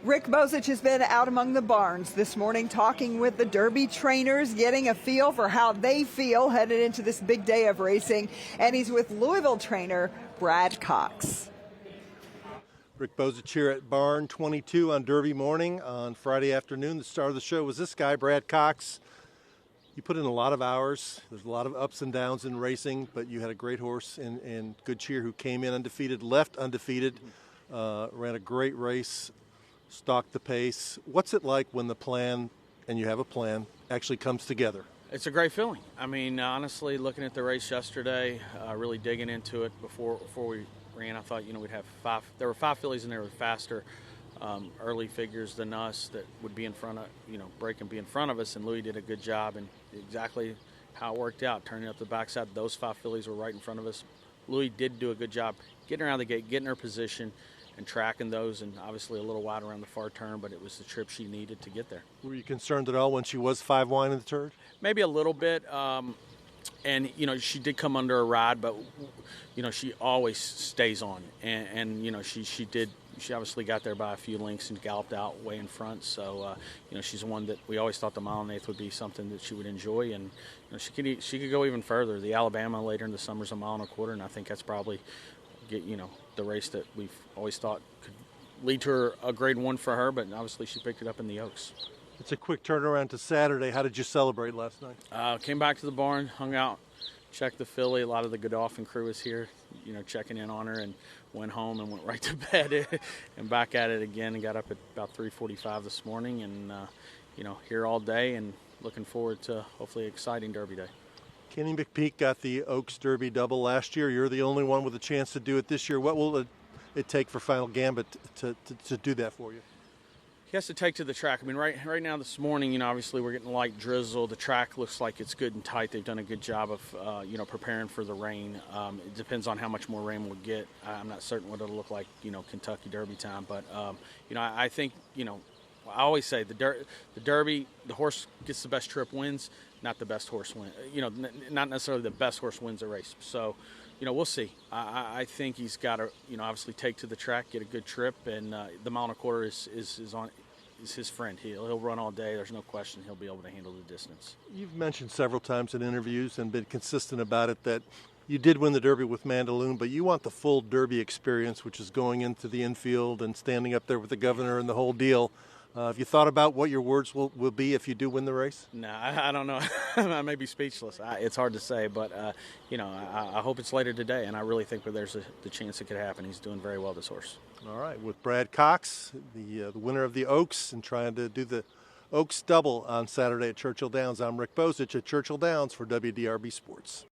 Rick Bozich has been out among the barns this morning talking with the Derby trainers, getting a feel for how they feel headed into this big day of racing. And he's with Louisville trainer Brad Cox. Rick Bozich here at Barn 22 on Derby morning on Friday afternoon. The star of the show was this guy, Brad Cox. You put in a lot of hours. There's a lot of ups and downs in racing, but you had a great horse in Good Cheer who came in undefeated, left undefeated, ran a great race, stalked the pace. What's it like when the plan, and you have a plan, actually comes together? It's a great feeling. I mean, honestly, looking at the race yesterday, really digging into it before we ran, I thought, we'd have five. There were 5 fillies in there with faster early figures than us that would be in front of, break and be in front of us, and Louis did a good job, and exactly how it worked out, turning up the backside. Those 5 fillies were right in front of us. Louis did do a good job getting around the gate, getting her position, and tracking those, and obviously a little wide around the far turn, but it was the trip she needed to get there. Were you concerned at all when she was 5 wide in the turn? Maybe a little bit, and she did come under a ride, but she always stays on, and she obviously got there by a few lengths and galloped out way in front. So she's one that we always thought the mile and eighth would be something that she would enjoy, and she could go even further. The Alabama later in the summer's a 1.25 miles, and I think that's probably the race that we've always thought could lead to a grade 1 for her, but obviously she picked it up in the Oaks. It's a quick turnaround to Saturday. How did you celebrate last night? Came back to the barn, hung out, checked the filly. A lot of the Godolphin crew was here, checking in on her, and went home and went right to bed and back at it again, and got up at about 3:45 this morning, and here all day, and looking forward to hopefully an exciting Derby day. Kenny McPeak got the Oaks Derby double last year. You're the only one with a chance to do it this year. What will it take for Final Gambit to do that for you? He has to take to the track. I mean, right now this morning, obviously we're getting light drizzle. The track looks like it's good and tight. They've done a good job of, preparing for the rain. It depends on how much more rain we'll get. I'm not certain what it'll look like, Kentucky Derby time. But, I think, I always say the Derby, the horse gets the best trip wins, not the best horse win. Not necessarily the best horse wins a race. So, we'll see. I think he's got to, obviously take to the track, get a good trip, and the 1.25 miles is his friend. He'll run all day. There's no question he'll be able to handle the distance. You've mentioned several times in interviews and been consistent about it that you did win the Derby with Mandaloun, but you want the full Derby experience, which is going into the infield and standing up there with the governor and the whole deal. Have you thought about what your words will be if you do win the race? No, I don't know. I may be speechless. It's hard to say, but, I hope it's later today, and I really think that there's the chance it could happen. He's doing very well, this horse. All right, with Brad Cox, the winner of the Oaks, and trying to do the Oaks double on Saturday at Churchill Downs. I'm Rick Bozich at Churchill Downs for WDRB Sports.